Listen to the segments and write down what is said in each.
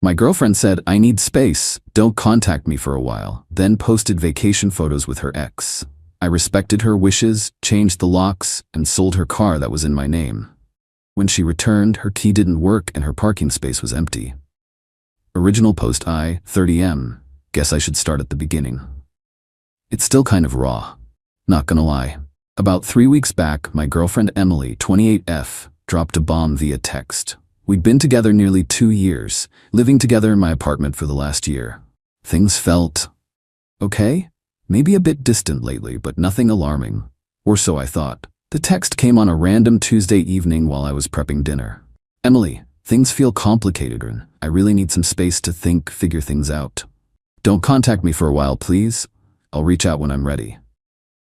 My girlfriend said, I need space, don't contact me for a while, then posted vacation photos with her ex. I respected her wishes, changed the locks, and sold her car that was in my name. When she returned, her key didn't work and her parking space was empty. Original post I, 30M. Guess I should start at the beginning. It's still kind of raw. Not gonna lie. About 3 weeks back, my girlfriend Emily, 28F, dropped a bomb via text. We'd been together nearly 2 years, living together in my apartment for the last year. Things felt okay? Maybe a bit distant lately, but nothing alarming. Or so I thought. The text came on a random Tuesday evening while I was prepping dinner. Emily, things feel complicated and I really need some space to think, figure things out. Don't contact me for a while, please. I'll reach out when I'm ready.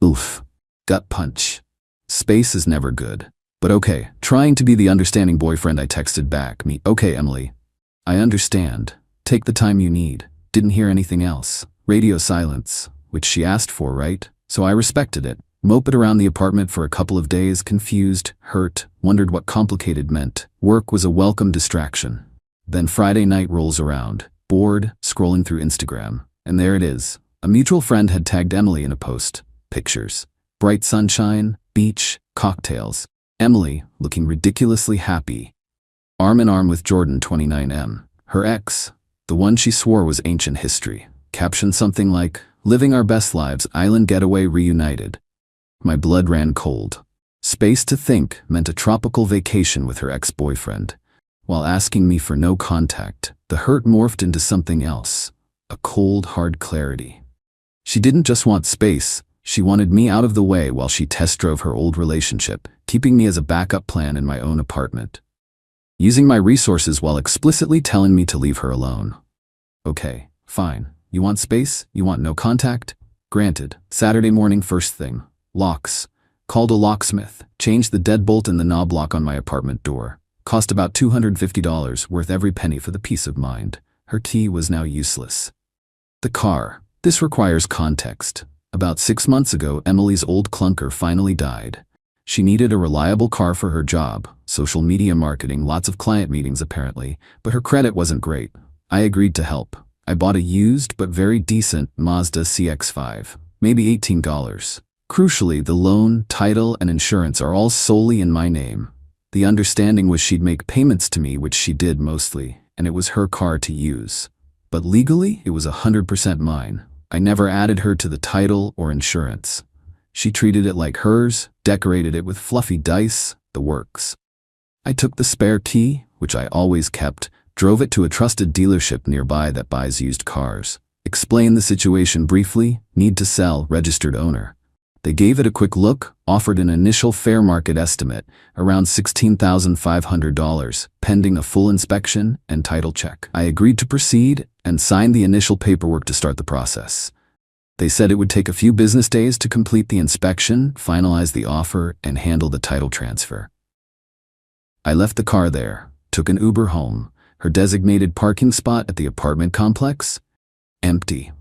Oof. Gut punch. Space is never good. But okay, trying to be the understanding boyfriend, I texted back, okay, Emily. I understand. Take the time you need. Didn't hear anything else. Radio silence, which she asked for, right? So I respected it. Moped around the apartment for a couple of days, confused, hurt, wondered what complicated meant. Work was a welcome distraction. Then Friday night rolls around, bored, scrolling through Instagram. And there it is. A mutual friend had tagged Emily in a post. Pictures. Bright sunshine, beach, cocktails. Emily, looking ridiculously happy. Arm in arm with Jordan, 29M. Her ex, the one she swore was ancient history. Captioned something like, living our best lives, island getaway reunited. My blood ran cold. Space to think meant a tropical vacation with her ex-boyfriend. While asking me for no contact, the hurt morphed into something else. A cold, hard clarity. She didn't just want space. She wanted me out of the way while she test drove her old relationship, keeping me as a backup plan in my own apartment. Using my resources while explicitly telling me to leave her alone. Okay, fine. You want space? You want no contact? Granted. Saturday morning, first thing. Locks. Called a locksmith. Changed the deadbolt in the knob lock on my apartment door. Cost about $250, worth every penny for the peace of mind. Her key was now useless. The car. This requires context. About 6 months ago, Emily's old clunker finally died. She needed a reliable car for her job, social media marketing, lots of client meetings apparently, but her credit wasn't great. I agreed to help. I bought a used but very decent Mazda CX-5, maybe $18. Crucially, the loan, title, and insurance are all solely in my name. The understanding was she'd make payments to me, which she did mostly, and it was her car to use. But legally, it was 100% mine. I never added her to the title or insurance. She treated it like hers, decorated it with fluffy dice, the works. I took the spare key, which I always kept, drove it to a trusted dealership nearby that buys used cars. Explained the situation briefly, need to sell, registered owner. They gave it a quick look, offered an initial fair market estimate, around $16,500, pending a full inspection and title check. I agreed to proceed and signed the initial paperwork to start the process. They said it would take a few business days to complete the inspection, finalize the offer, and handle the title transfer. I left the car there, took an Uber home. Her designated parking spot at the apartment complex? Empty.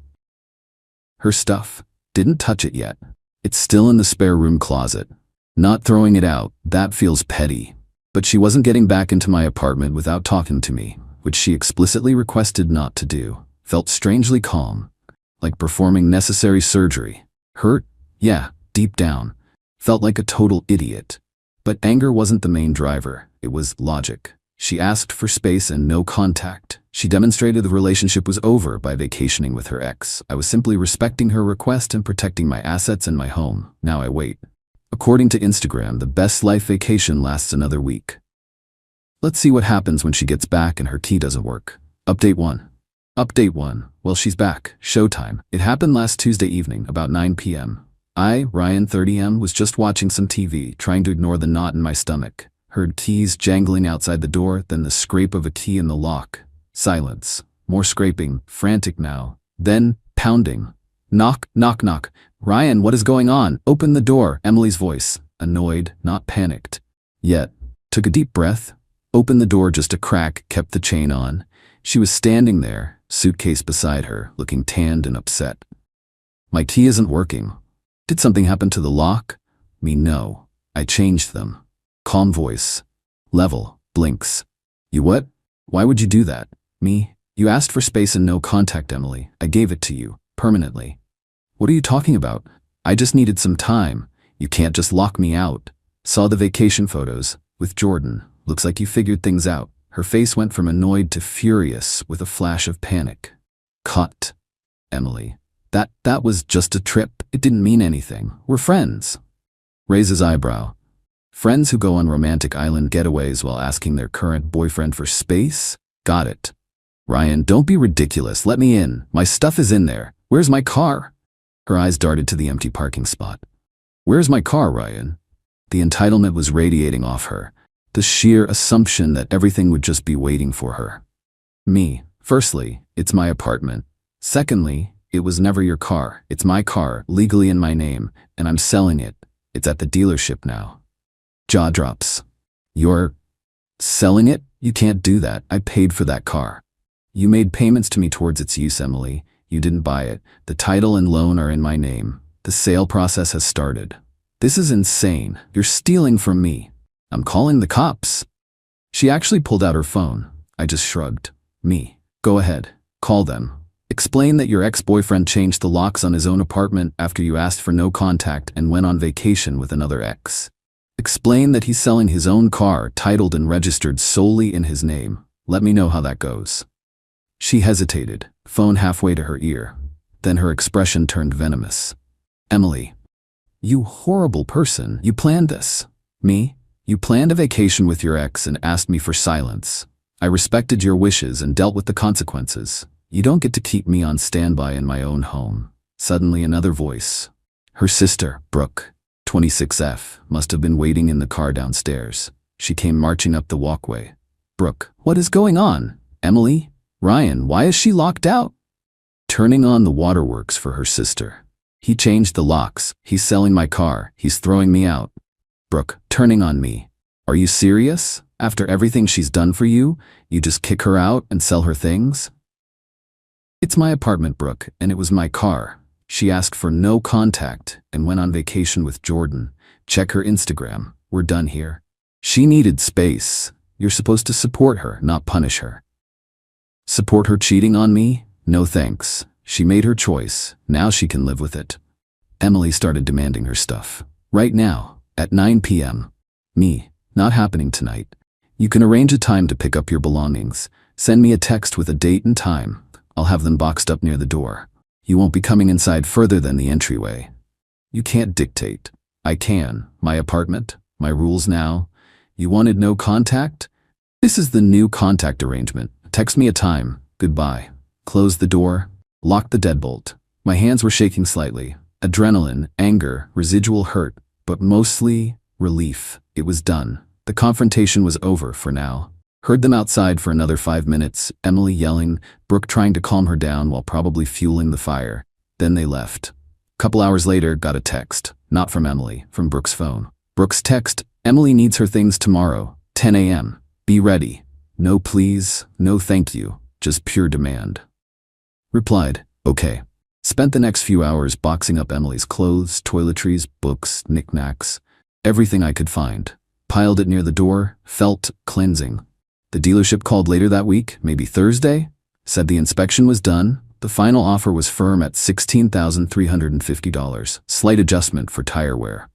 Her stuff. Didn't touch it yet. It's still in the spare room closet. Not throwing it out, that feels petty. But she wasn't getting back into my apartment without talking to me, which she explicitly requested not to do. Felt strangely calm, like performing necessary surgery. Hurt? Yeah, deep down. Felt like a total idiot. But anger wasn't the main driver, it was logic. She asked for space and no contact. She demonstrated the relationship was over by vacationing with her ex. I was simply respecting her request and protecting my assets and my home. Now I wait. According to Instagram, the best life vacation lasts another week. Let's see what happens when she gets back and her key doesn't work. Update 1. Update 1. Well, she's back. Showtime. It happened last Tuesday evening, about 9 p.m. I, Ryan 30M, was just watching some TV, trying to ignore the knot in my stomach. Heard keys jangling outside the door, then the scrape of a key in the lock. Silence. More scraping, frantic now. Then, pounding. Knock, knock, knock. Ryan, what is going on? Open the door. Emily's voice. Annoyed, not panicked. Yet. Took a deep breath. Opened the door just a crack, kept the chain on. She was standing there, suitcase beside her, looking tanned and upset. My key isn't working. Did something happen to the lock? No. I changed them. Calm voice. Level. Blinks. You what? Why would you do that? Me? You asked for space and no contact, Emily. I gave it to you, permanently. What are you talking about? I just needed some time. You can't just lock me out. Saw the vacation photos with Jordan. Looks like you figured things out. Her face went from annoyed to furious with a flash of panic. Cut. Emily. That was just a trip. It didn't mean anything. We're friends. Raises eyebrow. Friends who go on romantic island getaways while asking their current boyfriend for space? Got it. Ryan, don't be ridiculous. Let me in. My stuff is in there. Where's my car? Her eyes darted to the empty parking spot. Where's my car, Ryan? The entitlement was radiating off her. The sheer assumption that everything would just be waiting for her. Me. Firstly, it's my apartment. Secondly, it was never your car. It's my car, legally in my name, and I'm selling it. It's at the dealership now. Jaw drops. You're selling it? You can't do that. I paid for that car. You made payments to me towards its use, Emily. You didn't buy it. The title and loan are in my name. The sale process has started. This is insane. You're stealing from me. I'm calling the cops. She actually pulled out her phone. I just shrugged. Me. Go ahead. Call them. Explain that your ex-boyfriend changed the locks on his own apartment after you asked for no contact and went on vacation with another ex. Explain that he's selling his own car, titled and registered solely in his name. Let me know how that goes. She hesitated, phone halfway to her ear. Then her expression turned venomous. Emily. You horrible person. You planned this. Me? You planned a vacation with your ex and asked me for silence. I respected your wishes and dealt with the consequences. You don't get to keep me on standby in my own home. Suddenly another voice. Her sister, Brooke, 26F, must have been waiting in the car downstairs. She came marching up the walkway. Brooke, what is going on? Emily? Ryan, why is she locked out? Turning on the waterworks for her sister. He changed the locks. He's selling my car. He's throwing me out. Brooke, turning on me. Are you serious? After everything she's done for you, you just kick her out and sell her things? It's my apartment, Brooke, and it was my car. She asked for no contact and went on vacation with Jordan. Check her Instagram. We're done here. She needed space. You're supposed to support her, not punish her. Support her cheating on me? No thanks. She made her choice. Now she can live with it. Emily started demanding her stuff. Right now, at 9 p.m. Me. Not happening tonight. You can arrange a time to pick up your belongings. Send me a text with a date and time. I'll have them boxed up near the door. You won't be coming inside further than the entryway. You can't dictate. I can. My apartment, my rules now. You wanted no contact? This is the new contact arrangement. Text me a time. Goodbye. Close the door. Lock the deadbolt. My hands were shaking slightly. Adrenaline, anger, residual hurt, but mostly relief. It was done. The confrontation was over for now. Heard them outside for another 5 minutes, Emily yelling, Brooke trying to calm her down while probably fueling the fire. Then they left. Couple hours later, got a text. Not from Emily, from Brooke's phone. Brooke's text, Emily needs her things tomorrow, 10 a.m. Be ready. No please, no thank you, just pure demand. Replied, okay. Spent the next few hours boxing up Emily's clothes, toiletries, books, knickknacks, everything I could find. Piled it near the door, felt cleansing. The dealership called later that week, maybe Thursday, said the inspection was done. The final offer was firm at $16,350, slight adjustment for tire wear.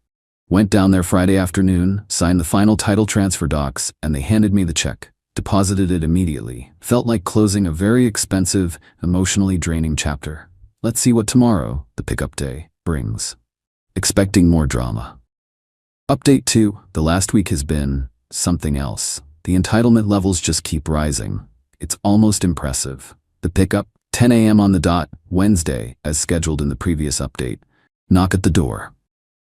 Went down there Friday afternoon, signed the final title transfer docs, and they handed me the check. Deposited it immediately. Felt like closing a very expensive, emotionally draining chapter. Let's see what tomorrow, the pickup day, brings. Expecting more drama. Update 2. The last week has been something else. The entitlement levels just keep rising. It's almost impressive. The pickup, 10 a.m. on the dot, Wednesday, as scheduled in the previous update. Knock at the door.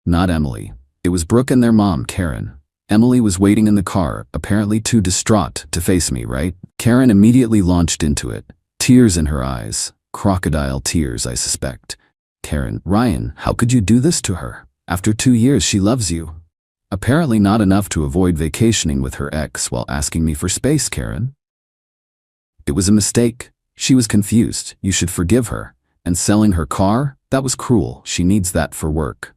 Not Emily. It was Brooke and their mom, Karen. Emily was waiting in the car, apparently too distraught to face me, right? Karen immediately launched into it. Tears in her eyes. Crocodile tears, I suspect. Karen, Ryan, how could you do this to her? After 2 years, she loves you. Apparently not enough to avoid vacationing with her ex while asking me for space, Karen. It was a mistake. She was confused. You should forgive her. And selling her car? That was cruel. She needs that for work.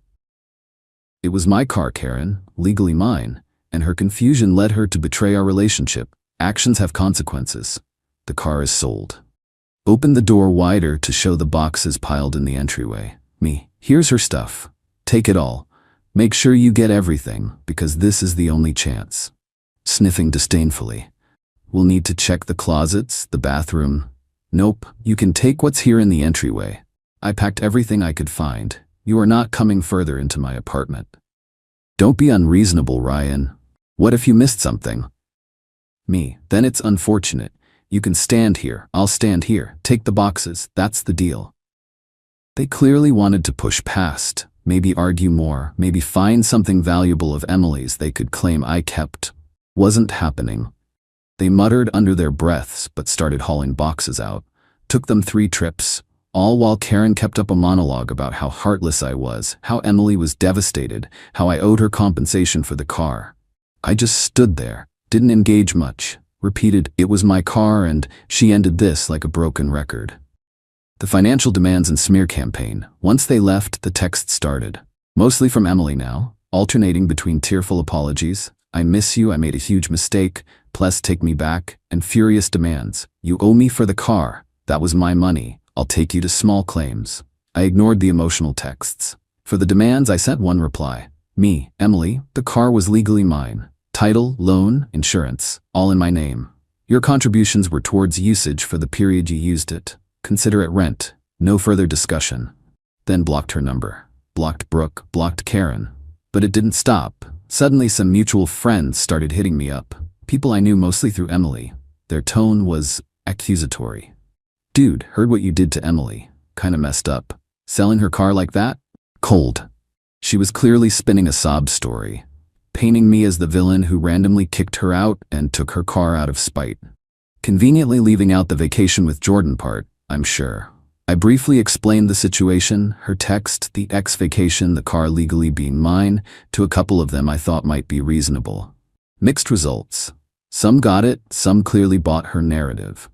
It was my car, Karen, legally mine, and her confusion led her to betray our relationship. Actions have consequences. the car is sold. Opened the door wider to show the boxes piled in the entryway. Me, here's her stuff. Take it all. Make sure you get everything, because this is the only chance. Sniffing disdainfully. We'll need to check the closets, the bathroom. Nope, you can take what's here in the entryway. I packed everything I could find. You are not coming further into my apartment. Don't be unreasonable, Ryan. What if you missed something? Me, then it's unfortunate. You can stand here, I'll stand here. Take the boxes, that's the deal. They clearly wanted to push past, maybe argue more, maybe find something valuable of Emily's they could claim I kept. Wasn't happening. They muttered under their breaths but started hauling boxes out. Took them 3 trips, all while Karen kept up a monologue about how heartless I was, how Emily was devastated, how I owed her compensation for the car. I just stood there, didn't engage much, repeated, it was my car, and she ended this like a broken record. The financial demands and smear campaign. Once they left, the text started. Mostly from Emily now, alternating between tearful apologies, I miss you, I made a huge mistake, please take me back, and furious demands. You owe me for the car, that was my money, I'll take you to small claims. I ignored the emotional texts. For the demands, I sent one reply. Me, Emily, the car was legally mine. Title, loan, insurance, all in my name. Your contributions were towards usage for the period you used it. Consider it rent. No further discussion. Then blocked her number. Blocked Brooke, blocked Karen. But it didn't stop. Suddenly some mutual friends started hitting me up. People I knew mostly through Emily. Their tone was accusatory. Dude, heard what you did to Emily. Kinda messed up. Selling her car like that? Cold. She was clearly spinning a sob story, painting me as the villain who randomly kicked her out and took her car out of spite. Conveniently leaving out the vacation with Jordan part, I'm sure. I briefly explained the situation, her text, the ex-vacation, the car legally being mine, to a couple of them I thought might be reasonable. Mixed results. Some got it, some clearly bought her narrative.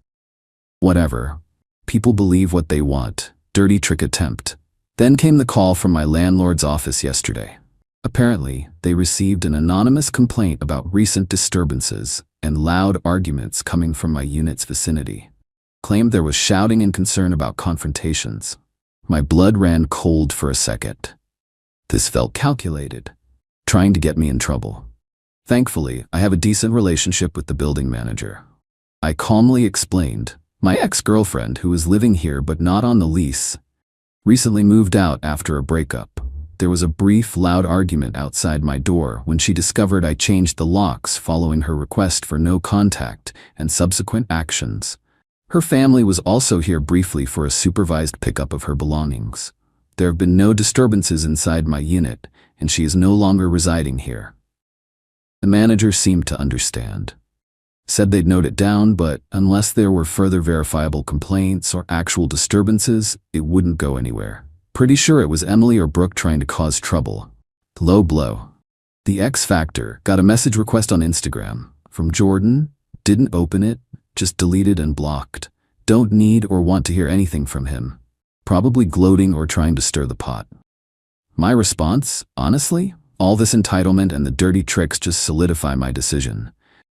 Whatever. People believe what they want. Dirty trick attempt. Then came the call from my landlord's office yesterday. Apparently, they received an anonymous complaint about recent disturbances and loud arguments coming from my unit's vicinity. Claimed there was shouting and concern about confrontations. My blood ran cold for a second. This felt calculated, trying to get me in trouble. Thankfully, I have a decent relationship with the building manager. I calmly explained, my ex-girlfriend, who was living here but not on the lease, recently moved out after a breakup. There was a brief, loud argument outside my door when she discovered I changed the locks following her request for no contact and subsequent actions. Her family was also here briefly for a supervised pickup of her belongings. There have been no disturbances inside my unit, and she is no longer residing here. The manager seemed to understand. Said they'd note it down, but unless there were further verifiable complaints or actual disturbances, it wouldn't go anywhere. Pretty sure it was Emily or Brooke trying to cause trouble. Low blow. The X Factor got a message request on Instagram from Jordan, didn't open it, just deleted and blocked. Don't need or want to hear anything from him. Probably gloating or trying to stir the pot. My response, honestly, all this entitlement and the dirty tricks just solidify my decision.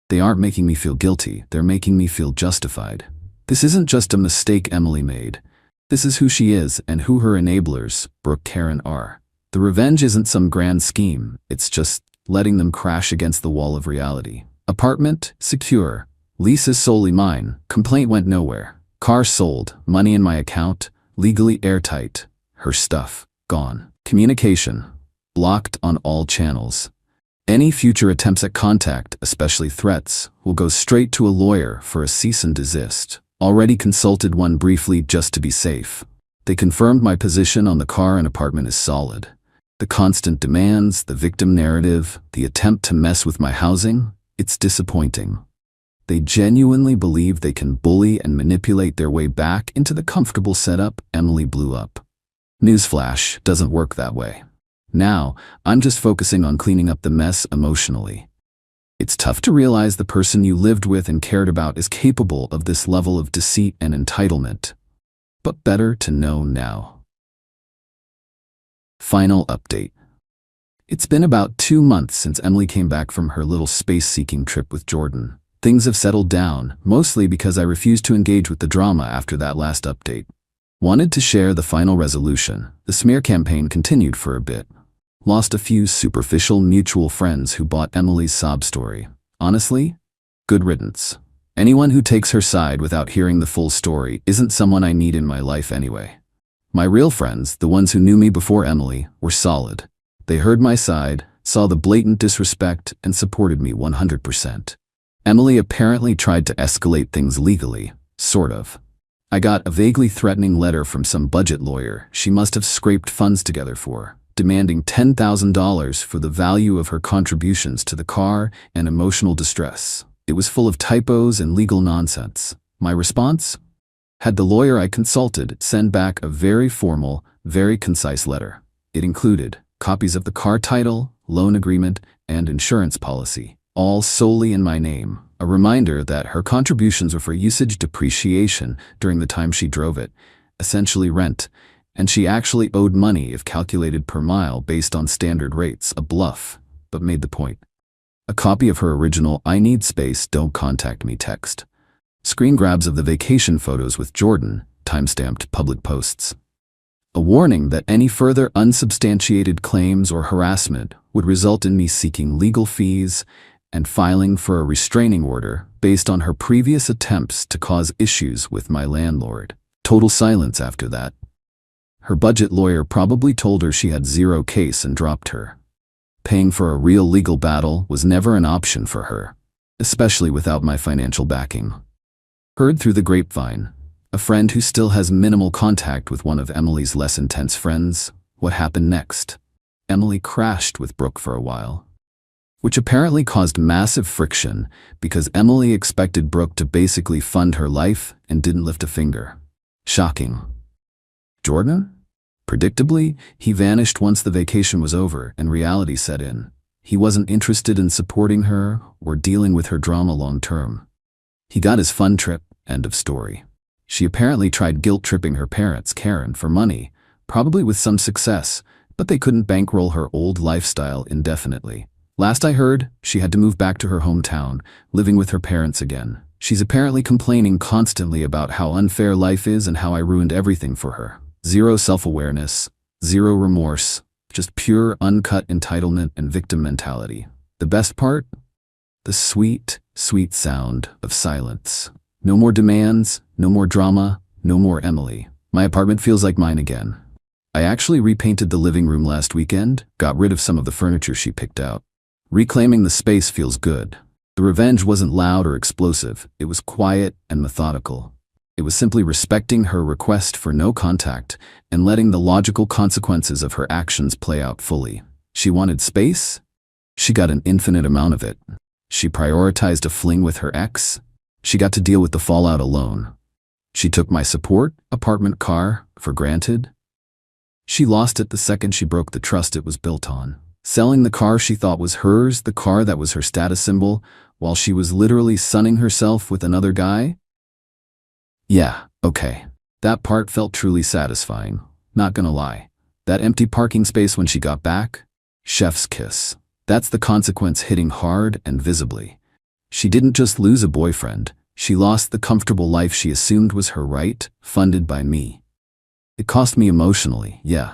They aren't making me feel guilty, they're making me feel justified. This isn't just a mistake Emily made. This is who she is and who her enablers, Brooke, Karen, are. The revenge isn't some grand scheme, it's just letting them crash against the wall of reality. Apartment, secure. Lease is solely mine. Complaint went nowhere. Car sold. Money in my account. Legally airtight. Her stuff. Gone. Communication. Blocked on all channels. Any future attempts at contact, especially threats, will go straight to a lawyer for a cease and desist. Already consulted one briefly just to be safe. They confirmed my position on the car and apartment is solid. The constant demands, the victim narrative, the attempt to mess with my housing, it's disappointing. They genuinely believe they can bully and manipulate their way back into the comfortable setup Emily blew up. Newsflash, doesn't work that way. Now, I'm just focusing on cleaning up the mess emotionally. It's tough to realize the person you lived with and cared about is capable of this level of deceit and entitlement. But better to know now. Final update. It's been about 2 months since Emily came back from her little space-seeking trip with Jordan. Things have settled down, mostly because I refused to engage with the drama after that last update. Wanted to share the final resolution. The smear campaign continued for a bit. Lost a few superficial mutual friends who bought Emily's sob story. Honestly, good riddance. Anyone who takes her side without hearing the full story isn't someone I need in my life anyway. My real friends, the ones who knew me before Emily, were solid. They heard my side, saw the blatant disrespect, and supported me 100%. Emily apparently tried to escalate things legally, sort of. I got a vaguely threatening letter from some budget lawyer she must have scraped funds together for, demanding $10,000 for the value of her contributions to the car and emotional distress. It was full of typos and legal nonsense. My response? Had the lawyer I consulted send back a very formal, very concise letter. It included copies of the car title, loan agreement, and insurance policy, all solely in my name. A reminder that her contributions were for usage depreciation during the time she drove it, essentially rent, and she actually owed money if calculated per mile based on standard rates. A bluff, but made the point. A copy of her original "I need space, don't contact me" text. Screen grabs of the vacation photos with Jordan, timestamped public posts. A warning that any further unsubstantiated claims or harassment would result in me seeking legal fees and filing for a restraining order based on her previous attempts to cause issues with my landlord. Total silence after that. Her budget lawyer probably told her she had zero case and dropped her. Paying for a real legal battle was never an option for her, especially without my financial backing. Heard through the grapevine, a friend who still has minimal contact with one of Emily's less intense friends, what happened next? Emily crashed with Brooke for a while, which apparently caused massive friction because Emily expected Brooke to basically fund her life and didn't lift a finger. Shocking. Jordan? Predictably, he vanished once the vacation was over and reality set in. He wasn't interested in supporting her or dealing with her drama long term. He got his fun trip, end of story. She apparently tried guilt-tripping her parents, Karen, for money, probably with some success, but they couldn't bankroll her old lifestyle indefinitely. Last I heard, she had to move back to her hometown, living with her parents again. She's apparently complaining constantly about how unfair life is and how I ruined everything for her. Zero self-awareness, zero remorse, just pure uncut entitlement and victim mentality. The best part? The sweet, sweet sound of silence. No more demands, no more drama, no more Emily. My apartment feels like mine again. I actually repainted the living room last weekend, got rid of some of the furniture she picked out. Reclaiming the space feels good. The revenge wasn't loud or explosive, it was quiet and methodical. It was simply respecting her request for no contact and letting the logical consequences of her actions play out fully. She wanted space? She got an infinite amount of it. She prioritized a fling with her ex? She got to deal with the fallout alone. She took my support, apartment, car, for granted? She lost it the second she broke the trust it was built on. Selling the car she thought was hers, the car that was her status symbol, while she was literally sunning herself with another guy? Yeah, okay. That part felt truly satisfying, not gonna lie. That empty parking space when she got back? Chef's kiss. That's the consequence hitting hard and visibly. She didn't just lose a boyfriend, she lost the comfortable life she assumed was her right, funded by me. It cost me emotionally, yeah.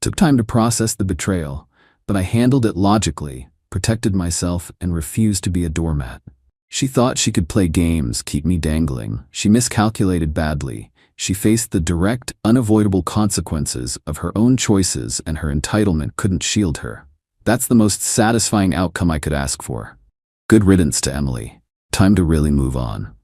Took time to process the betrayal, but I handled it logically, protected myself, and refused to be a doormat. She thought she could play games, keep me dangling. She miscalculated badly. She faced the direct, unavoidable consequences of her own choices, and her entitlement couldn't shield her. That's the most satisfying outcome I could ask for. Good riddance to Emily. Time to really move on.